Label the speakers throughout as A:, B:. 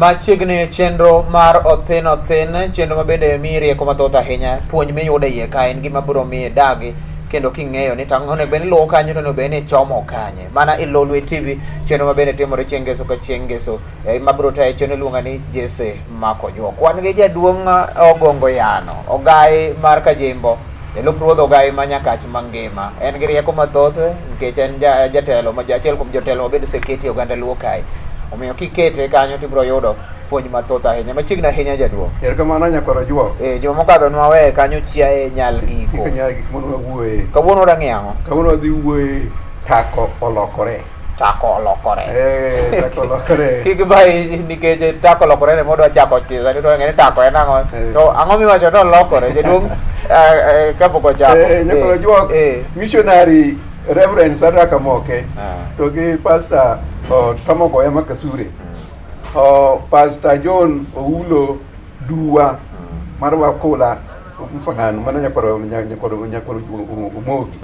A: Machiegni chenro mar Othinothin, chenro mabende miyi rieko mathoth ahinya, puonj miyudo e iye ka en gima biro miyi dagi kendo king'eyo ni tang' onego bed ni luwo kanyo to onego bed ni chomo kanye. Mana e Lolwe Tv, chenro mabende timore chieng' ngeso ka chieng' ngeso. Mabiro tayo chenro iluongo ni makonyo. Wan gi jaduong' Ogongo Yano, ogai mar Kajimbo, Elup Ruodh Ogai ma Nyakach mangima. En gi rieko mathoth nikech en jatelo ma achiel kuom jotelo mabende oseketi e oganda luo kae. Omiyo kikete kanyo to ibiro yudo puonj mathoth ahinya. Machiegni ahinya jaduong'.
B: Erokamano nyakoro juo.
A: Juma mokadho nwawe kanyo chiaye nyal giko.
B: Nyal gik mondo wawuoye.
A: Kawuono wadang'i ang'o?
B: Kawuono wadhi wuoye Tako Olokore.
A: Tako Olokore.
B: Tako Olokore.
A: Kik bai nikech Tako Olokore ne modwa chako chisa ni to ng'eni Tako en ang'o? To ang'o miwacho to olokore jaduong' kapok ochako.
B: Nyakoro juo missionary Reverend Saraka Moke to gi Pastor Tamoko Yama Kasure. Pastor John Oulo Duwa mar Wakola mfangano mana nyakoro umogi.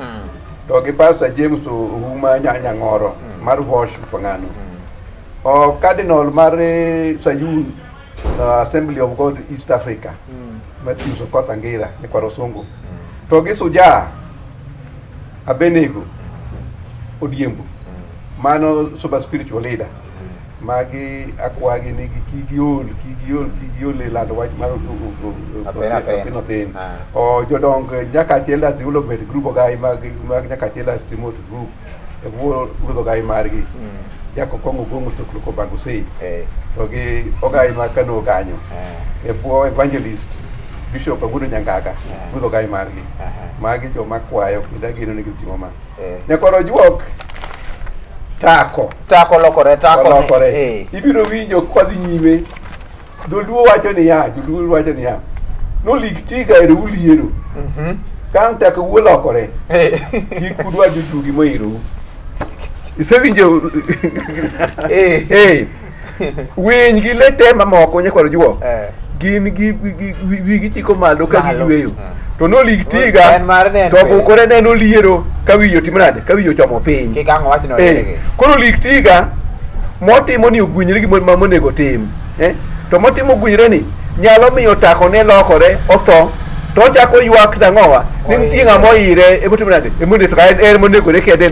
B: To gi Pastor James Uma Nyang'oro mar Vosh mfangano. Cardinal mar Sayun Assembly of God East Africa. Matthew Sokota Ngira nyakoro Songo. To gi Suja Abenego Odiembo. Mano super spiritual leader. Magi akwagi ni kigiol le lando wach mar Othinothin. Jodong nyaka chela ziulo bet group ogai mag nyaka chela remote group e wuodo ogai margi jako kongo gongo to ko bangu sei to gi ogai ma kano kanyo e bo evangelist Bishop Agudo Nyangaka wuodo ogai margi magi jo makwayo kidagino ni gitimo ma nyakoro juok Tako Olokore. Ibiro winjo kwadhi nyime. Dholuo wacho ni ya. No lig tiga e uliero. Kang Tako Olokore. Kik udwa dugi moiro. Isewinjo. Winy gi lete mamoko nyakoro juo. Gin gi chiko malo ka giyweyo. To no lig tiga to bukore ne no liero kawiyo timrade kawiyo chomo piny
A: kigango wach no
B: koro lig tiga motimo ni ogwinyre gi ma monego tim to motimo ogwinyre ni nyalo miyo Tako ne lokore otho to chako ywak nang'owa ni nitie ng'ama oire e motimrade e monde to en monego ne kede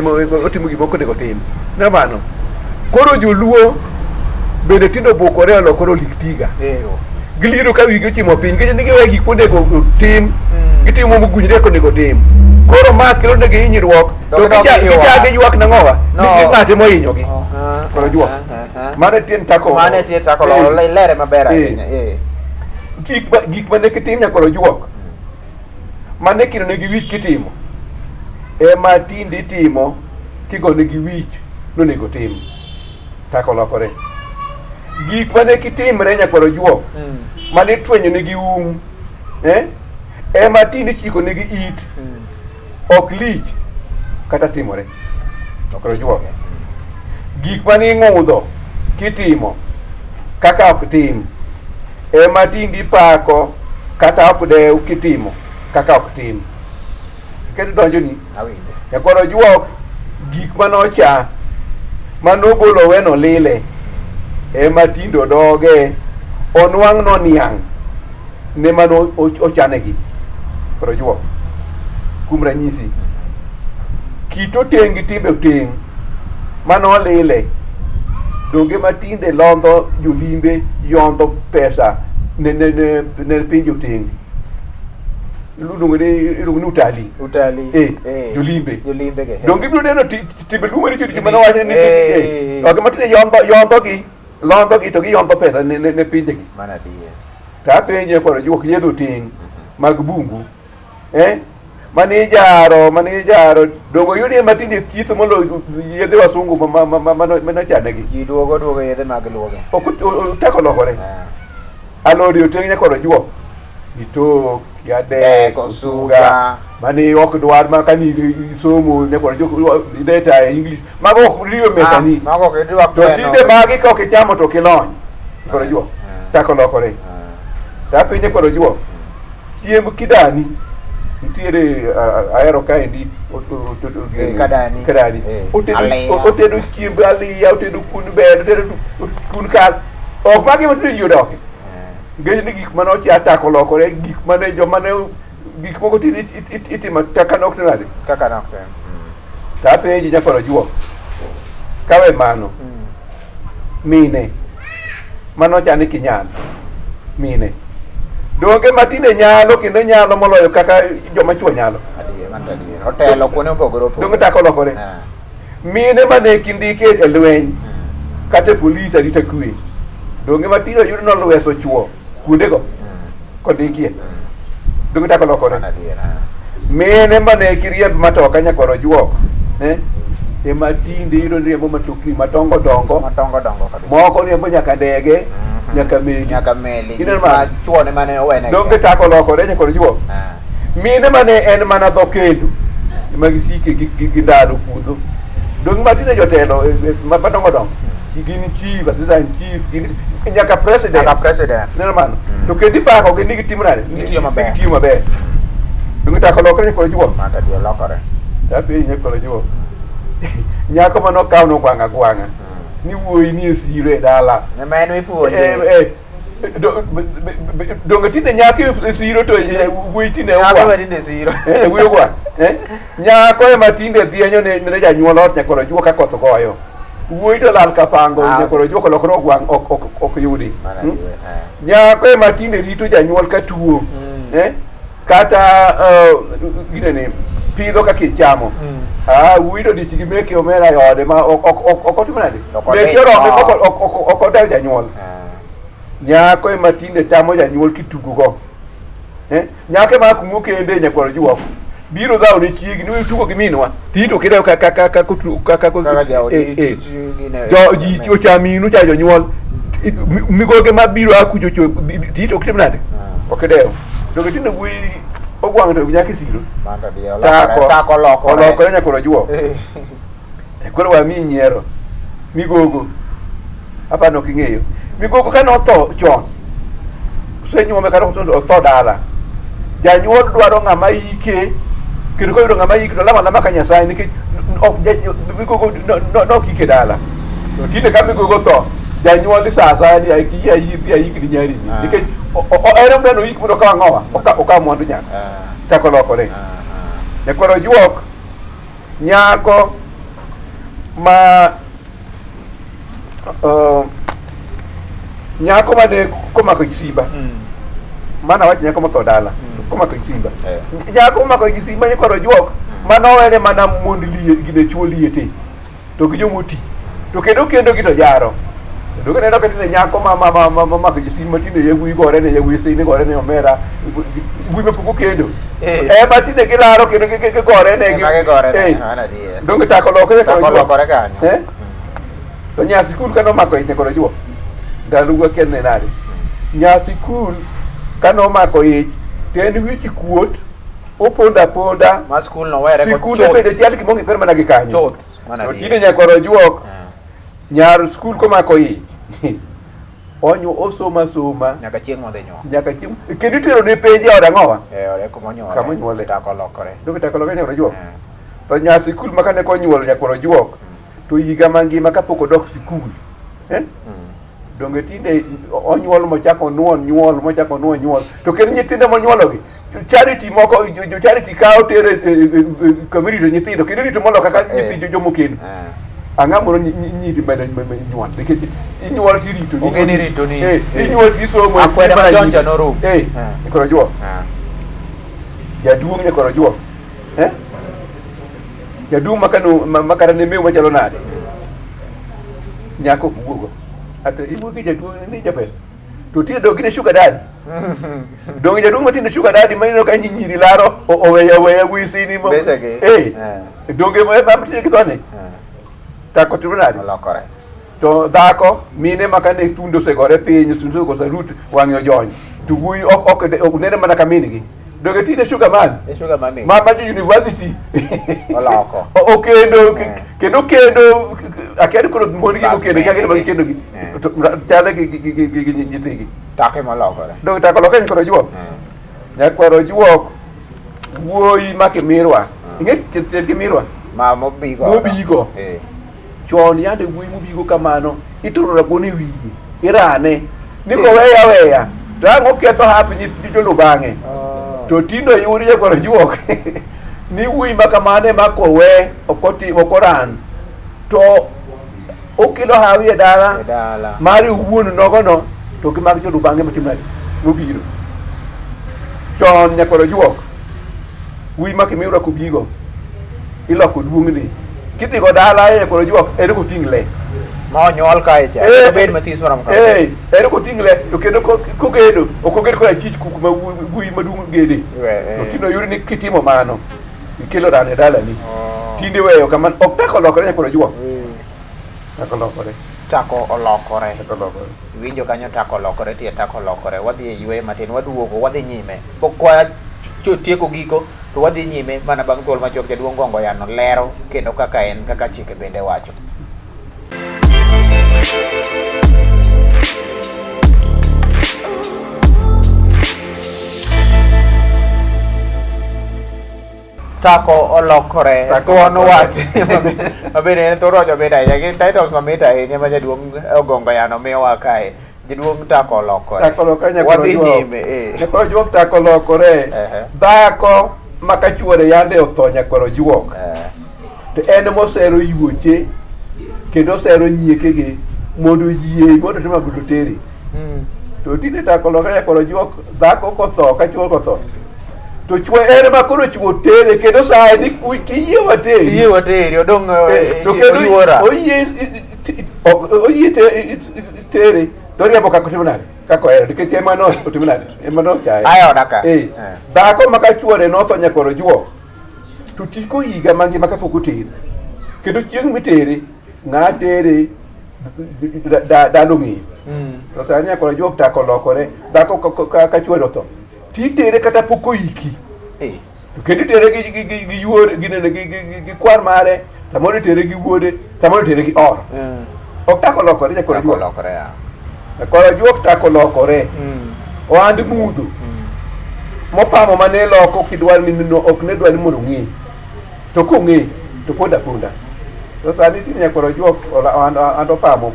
B: otimo gimoko nego tim na mano koro joluo bende tindo bukore olokoro lig tiga giliro ka wigi ochimo piny kendo giwe gik monego tim gitimo mogwinyre konego tim koro ma kelo negi hinyruok to gichage ywak nang'owa ni ng'ate mohinyogi koro juok mane tien Tako
A: lere maber ahinya
B: gik mane kitim nyakoro juok mane kiro negi wich kitimo ema tindi timo kigo negi wich nonego tim Tako Olokore gik mane kitimre nyakoro juok mane twenyo negi ema tindi chiko negi it ok lich kata timore nyakoro juok gik mane ng'udho kitimo kaka ok tim ema tindi pako kata ok dew kitimo kaka ok tim kendo donjo ni nyakoro juok gik manocha manobolo weno lile ema tindo doge onwang' no niang' ne mano ochanegi koro juok kum ranyisi kito teng' gi timbe teng' mano lile donge matinde londo jolimbe yondo pesa ne piny joteng' iluongo ni utali jolimbe donge ibiro neno timbe luo maricho mano wacho ni ok matinde londo gi to giyondo pesa ne pinjegi ta penje koro juok yedho ting' mag bungu mane ijaro dongo yudi matinde thietho molo yedhe wasungu manochanegi
A: ji duogo yedhe mag luoge
B: Tako Olokore alodi oteng' nyakoro juok itok yadek osuga mane ok dwar ma kani somo nyakoro juok data e English mago ok riyo mesani to tinde magi ka ok ichamo to kilony koro juok Tako Olokore ta pinye koro juok chiemb kidani nitiere ahero kaendi
A: kadani
B: otedo chiemb aliya otedo kun bel otedo kun kal ok magi matinde ji odoke ng'eny ni gik mane ocha Tako olokore gik mane jomane gik moko tinde itimo kaka nok nade
A: kaka nok
B: ta penji nyakoro juok kawe mano mine mano chani kinyalo mine donge matinde nyalo kendo nyalo moloyo kaka joma chuo nyalo
A: adier otelo kuone opogore opogore
B: donge Tako olokore mine mane kindike e lweny kata polisi arita kwe donge matinde yudo nolweso chuo kuondego kondikie donge Tako olokore mine mane kiriemb matoka nyakoro juok ema tinde yudo riembo matokni madongo dongo kabisa moko riembo nyaka ndege nyaka meli
A: ma chuone mane owene
B: donge Tako olokore nyakoro juok mine mane en mana dho kendo ema gisike gi ndalo puodho donge matinde jotelo madongo dongo gin chief assistant chief gin nyaka president neno mano to kendi pako gin gitimo nade gitiyo maber donge Tako olokore nyakoro juok tapi nyakoro juok nyako mano kaw no gwanga ni wuoyi ni esiro e dala
A: men mipuonje
B: donge tinde nyako esiro to wuoyi tinde wuoyi gwa nyako ema tinde dhienyo ne janyuol ot nyakoro juok ka koth goyo wuoyi to lal kapango nyakoro juok olokore gwang ok yudi nyako ema tinde rito janyuol ka tuo kata ginene pidho kaka ichamo wuoyi to dich gi meke omera e ode ma ok otimo nade meke orome ok odew janyuol nyako ema tinde tamo janyuol kitugo go nyako ema kumo kende nyakoro juok biro dhaw ne chiegni we tugo gi minwa tito kidew kaka ji ochaminu cha jonyuol migoge mabiro akujo tito kitimo nade ok dew donge tinde wuoyi ogwang to nyaka siro Tako olokore nyakoro juok koro wami nyiero migogo apa no king'eyo migogo ka notho chon senyuome kata otho dala janyuol dwaro ng'ama ike kendo koyudo ng'ama ike to lama ka Nyasaye nikech migogo nokike dala to tinde ka migogo tho janyuol sa asaya ni ayikni nyari nikech ere mdano ik mondo ka ng'owa oka mwandu nyaka Tako olokore nyakoro juok nyako ma nyako mane komako gi simba mana wach nyako motho dala komako gi simba nyako komako gi simba nyakoro juok manowene mana mond liye gine chuo liete to gi jomoti to kendo gi to jaro donge neno ka tinde nyako mako gi simba tinde yewuoyi gore ne yewuoyi sine gore ne omera wuoyi mapoko kendo ema tinde gilaro kendo gigore ne donge Tako olokore kanyo to nya sikul kano mako ich nyakoro juok ndalo wuok kende nade nya sikul kano mako ich to en wich kuot oponda
A: ma sikul no were
B: sikul bende tiati kimonge kore mana gi kanyo to tinde nyakoro juok nyar sikul komako ich onyo osoma
A: nyaka chieng' modhe nyuol
B: nyaka chieng' kendo tero ne penje od ang'owa
A: ode kumonyuole
B: kamonyuole
A: Tako olokore
B: donge Tako olokore nyakoro juok to nya sikul makane konyuol nyakoro juok to higa mangima kapok odok sikul donge tinde onyuol mochako nuon nyuol to kendo nyithindo monyuologi charity moko jo charity kawo tere community nyithindo kendo rito molo kaka nyithindo jomokendo ang'amoro nyiri mane nyuol nikech inyuol tirito ni inyuol tisomo
A: akwede ma jonja noru
B: nyakoro juok jaduong' nyakoro juok jaduong' makano ne meu machalo nade nyako kuogo ata ibugi jaduong' ni jaber to tinde dong gine sugar daddy dong jaduong' matinde sugar daddy maneno ka nyiri laro oweya wisini donge tinde githone Tako timo nade
A: olokore
B: to dhako mine makane thundo segore piny thundo ko sarut wang'e ojony to wuoyi ok nene mana ka min gi donge tinde sugar man ma university
A: oloko
B: kendo akedi koro mon gi okendo kagene mag kendo gi chale gi nyithigi
A: Tako olokore
B: donge Tako olokore nyakoro juok nyakoro juok wuoyi makimirwa ing'e gimirwa
A: mobigo
B: chon yande wuoyi mobigo kamano ituro rabuon e wiye irane ni koweya weya rango ketho hapi ni jolo bange to tindo yuri ya koro juok ni wi makamane makowe okoran to okilo hawi dala mari wuon nogono to kimag jolo bange matimari mobiro chon nyakoro juok wi makimiura kubigo iloko duongni kiti go dala e koro juok ere ko tingle
A: ma nyol kae cha bed matis maram ka
B: ere ko tingle to kendo ko gedo ko gedo ko achich ku ma wi madung gede to kino yuri ni kitimo mano ikelo dala ni tinde weyo kaman ok tako lokore koro juok tako olokore winjo kanyo tako olokore tie tako olokore wadhi e ywe matin waduogo wadhi nyime pokwa tieko giko to wadhi nyime mana bang' thuol machuok jaduong' gongo yano lero kendo kaka en kaka chike bende wacho. Tako olokore thuon wach mabende en thoro jo beda ya gin titles mamit ahinya ma jaduong' gongo yano miyowa kae jaduong' tako olokore wadhi nyime nyakoro juok tako olokore dhako makachuore yande otho nyakoro juok to en mosero yuoche kendo osero nyiekege mondo yie mondo tema budo teri to tinde tako olokore nyakoro juok dhako kotho kachuo kotho to chwe ere makoro chuo tere kendo saa ni kiyie wateri odong' yuora oyie tere doriambo kako timonade kako ero nikech emano otimonade emano chae ayo daka dhako makachuore notho nyakoro juok to tiko higa mangima kapok otere kendo chieng' mitere ng'a tere dalo ng'eyo to sani nyakoro juok tako olokore dhako kachuore otho titere kata pok oiki to kendo itere gi yuor gi kwar mare samoro itere gi wuode samoro itere gi or ok tako olokore nyakoro juok koro juok tako olokore ohand mudho mopamo mane loko kidwar ni ok ne dwar ni mondo ng'e to kong'e to ponda to sani tini nyakoro juok ando pamo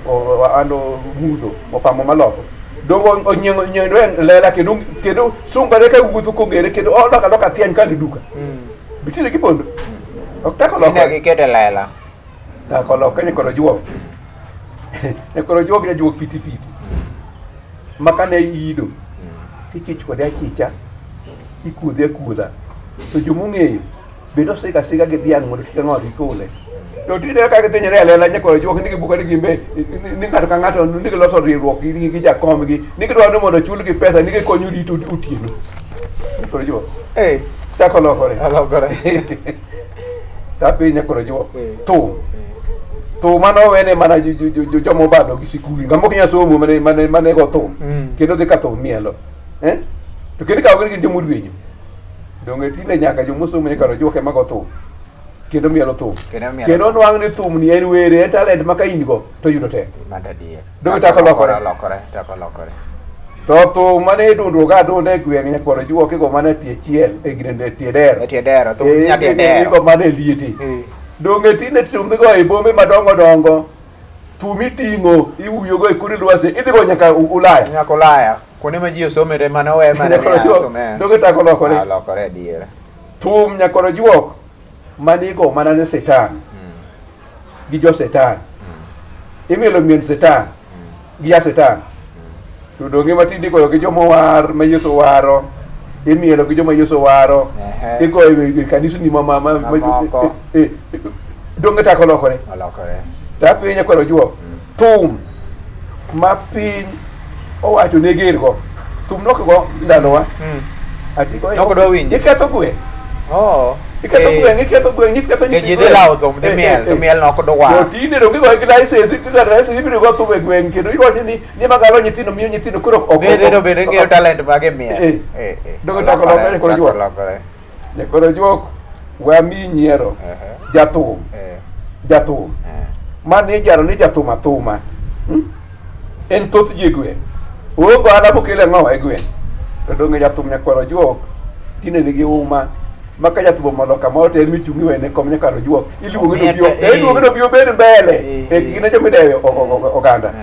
B: ando mudho opamo maloko dongo onyengo lela kendo sungare ka wuotho kongere kendo loka tiany kandi duka bitire kipondo ok tako olokore ne gikete lela tako olokore nyakoro juok nyakoro juok ya juok piti makane ido tikich kode achicha ikudhe kudha to jomong'eyo bedo siga gi dhiang' mondo kik ng'or ikole to tinde ka githinyre alela nyakoro juok ni gibuka ni gimbe ni ng'ato ka ng'ato ni giloso riwruok gi jakomgi ni gidwaro mondo chulgi pesa ni gikonyo rito otieno nyakoro juok tako olokore tapi nyakoro juok thum mano wene mana jomo bado gi sikuli ngamo kinya somo mane go thum kendo de ka thum mielo to kendo ka ogni jomo rwenyo donge tinde nyaka jomo somo nyaka juok ema go thum kendo mielo thum kendo nwang' ni thum ni en were en talent maka in go to yudo tek donge tako olokore to thum mane dundu ga dunde gweng' nyakoro juok go mane tie chiel e grende tie dero thum nyati dero go mane lieti donge tinde thum go e bombe madongo thum iting'o iwuyogo e kuri lwasi idhigo nyaka Ulaya kuonde ma ji osomere mana owe mana donge tako olokore adiera thum nyakoro juok manigo mana ne setan gi jo setan imielo mien setan gi ya setan to donge matindi koyo gi jomo war ma Yesu waro imielo gi joma Yesu waro igoyo e kanisni donge tako olokore tapi nyakoro juok thum ma piny owacho ne gergo thum nokogo ndalowa atiko iketho gweng' iketho gweng' iketho nyithindo lao thum de miel nokodo wa to tinde donge go gi license ibiro go thum e gweng' kendo iwacho ni magalo nyithindo miyo nyithindo koro bende ng'eyo talent mage miel donge tako olokore nyakoro juok wami nyiero jathum mane jaro ni jathum athuma en thoth ji gweng' ogo ala mokele ng'owa e gweng' to donge jathum nyakoro juok tinde nigi uma maka jathum mondo kamoro to en michung'i wene kom nyakoro juok iluonge no bio bed mbele gine jomidewe oganda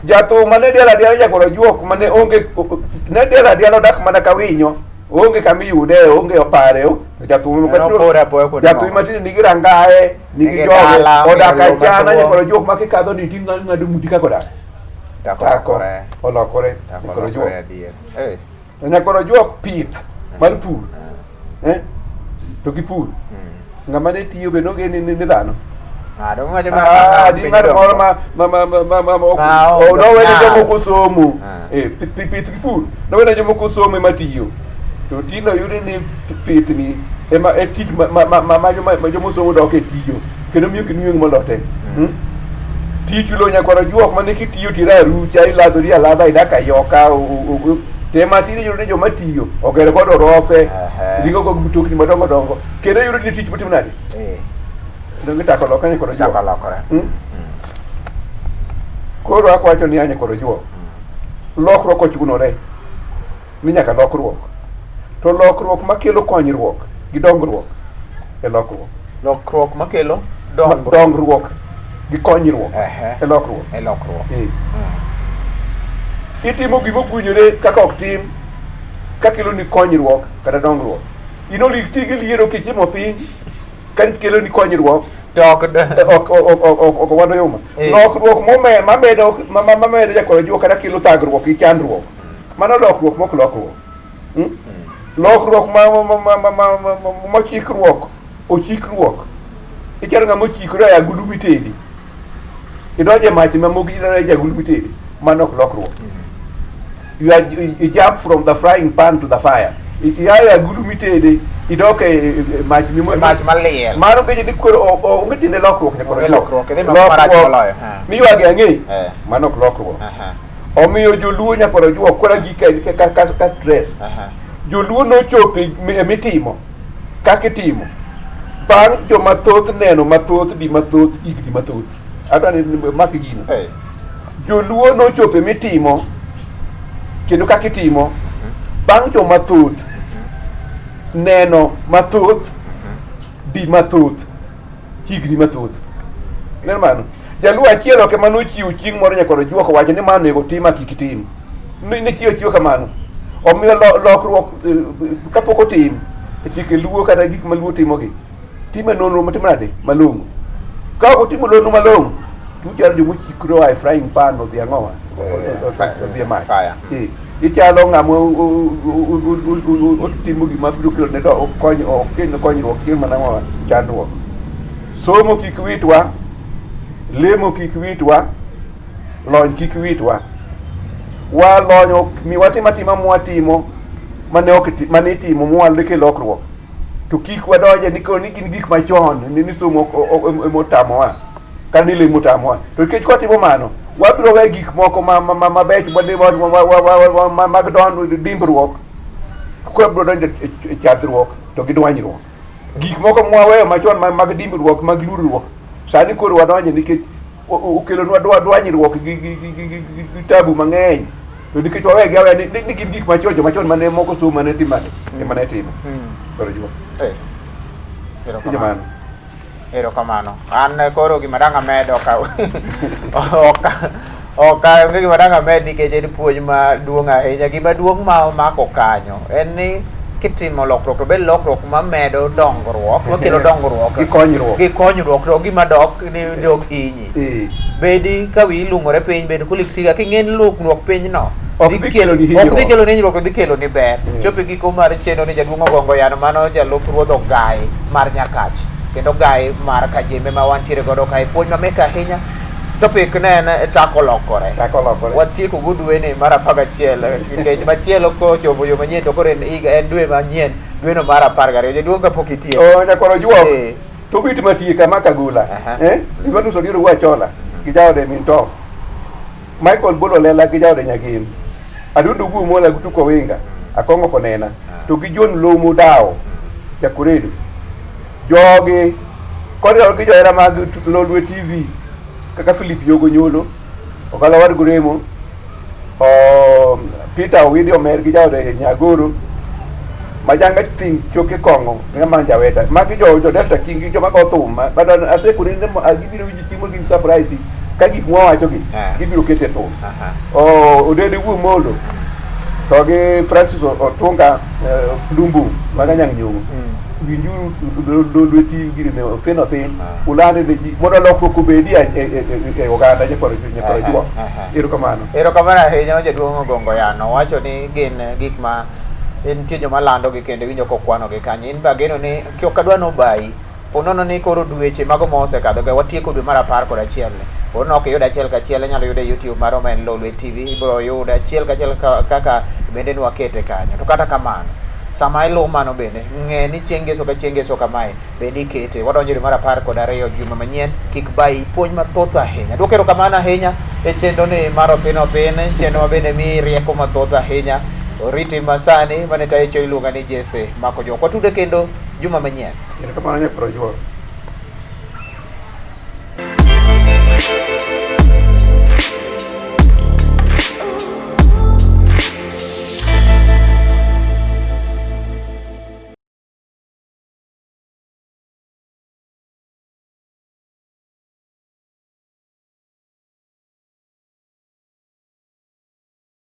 B: Jatu mane diala jakoro juok mane onge ne diala dak mana kawinyo onge kami yude onge opare jatu matini nigi rangae nigi joge odaka chana jakoro juok makikadho ni tin ngado muti kako dak Tako olokore jakoro juok jakoro juok pith mar pur to gi pur ngama ne tiyo be noge ni dhano di mar moro no wene jomoko somo pith gi pur no wene jomoko somo matiyo to tino yudi ni pith ni ema tich ma jomo somo dok e tiyo kendo miyo kinweng molote tich lo nyakoro juok mane kitiyo tira rucha iladhori aladha idaka yoka tema tini yudi ni joma tiyo ogere godo rofe rigo go mutokni madongo dongo kendo yudi ni tich motim nade donge tako lokane koro juok koro akwacho ni anye koro juok lokruok ochunore ni nyaka lokruok to lokruok makelo konyruok gi dongruok e lokruok
A: makelo
B: dongruok gi konyruok e lokruok itimo gimo puonjore kaka ok tim kakelo ni konyruok kata dongruok inolik tigi liero kichimo piny kan kelo ni konyruok ok wado yuma lokruok mamedo jakoro juok kata kelo thagruok gi chandruok mano lokruok mok lokruok lokruok ochikruok icharo ng'ama ochikore e agulu mitedi idonje mach mamogi idonje e agulu mitedi mano ok lokruok you jump from the frying pan to the fire iyae agulu mitedi idok e mach
A: maliel
B: mano keje ni koro onge tinde lokruok nyakoro
A: lokruok moloyo
B: miyuage ang'e mano ok lokruok omiyo joluo nyakoro juok kora gike ka stress joluo nochope mitimo kakitimo bang' joma thoth neno mathoth di mathoth igni mathoth adwani maki gino joluo nochope mitimo kendo kakitimo bang' joma thoth neno mathoth di mathoth higni mathoth neno mano jaluo achiel oke mano chiwo chieng' moro nyakoro juok wacho ni mano nego tim kik tim ni chiwo kamano omiyo lokruok kapok otim chike luo kata gik maluo timogi time nonro matim nade malong'o ka ok otimo nonro malong'o tuchalo jomochikro ae frying pan odhi ang'owa odhi mach ichalo ng'ama otimo gima biro kelo ne konyruok chieng' manang'owa chandruok somo kik witwa lemo kik witwa lony kik witwa walonyo miwatimo atima mwatimo mane itimo mwalre ke lokruok to kik wadonje ni gin gik machon ni somo emotamowa kata ni lemo tamowa to nikech kwatimo mano wabiro we gik moko mabech mag dimbruok kwa biro donjo e chathruok to gi dwanyruok gik moko mwaweyo machon mag dimbruok mag luruok sani koro wadonje nikech okelonwa dwanyruok gi tabu mang'eny to nikech wawegi awe ni gin gik machon mane moko somo mane timane emane timo koro juo
A: erokamano an koro gima dang' amed onge gima dang' amed nikech en puonj maduong' ahinya. Gima duong' ma omako kanyo en ni kitimo lokruok to bed lokruok mamedo dongruok makelo dongruok gi konyruok to gima dok hinyi bedi ka wi ilung'ore piny bed kuliktiga king'en lung'ruok piny no ok dhi kelo ni hinyruok to dhi kelo ni ber chope giko mar chenro ni jaduong' ogongo yano mano jalup ruodh Ogai mar Nyakach kendo Ogai mar Kajembe ma wantiere godo kae puonj mamit ahinya. Topic ne en Tako Olokore. Watieko go dwe ni mar 11 nikech machielo kochopo yo manyien to koro en dwe manyien dweno mar 12 jaduong' kapok itieko
B: nyakoro juok to bit matie kama kagula Silvanus Odiero wachola gijaode minto Michael Bolo lela gijaode nyagim adundo gu mola gutuko winga akongo konena to gi John Lomo Dao jakuredo jogi kod gijoera mag Lolwe TV kaka Philip Yogo Nyolo okala war Guremo Peter Owidi Omer gijaode Nyagoro majanga ting choke kongo ngama njaweta magi jo Delta King jo mago thum badon asekuri ne agibiro winji timo gin surprise ka gik mwawacho gi ibiro kete thum. Odede Wuo Molo to gi Francis Otunga Lumbu maganyang nyugo winjuru Lolwe TV giri ne Othinothin ulande ne ji mondo lokruok obedi e oganda nyakoro juo.
A: Erokamano ahinya jaduong' Ogongo Yano wacho ni gin gik ma nitie joma lando gi kendo winjo kokwano gi kanyo. In be ageno ni ok adwa nobayi unono ni koro dweche mago mosekadho ga watieko dwe mar 11 uno ok yud achiel kachiel inyalo yude YouTube maro ma en Lolwe TV ibiro yude achiel kachiel kaka bende ni wakete kanyo. To kata kamano sama iluwo mano bende ng'e ni chieng' ngeso ka chieng' ngeso kamae bende ikete wadonjo dwe mar 12 juma manyien kik bayi puonj mathoth ahinya. Duok erokamano ahinya e chenro ni mar Othinothin chenro ma bende mi rieko mathoth ahinya oriti masani mane tayo iluonga ni Jesse Mako Jok watude kendo juma manyien.
B: Erokamano nyakoro juo.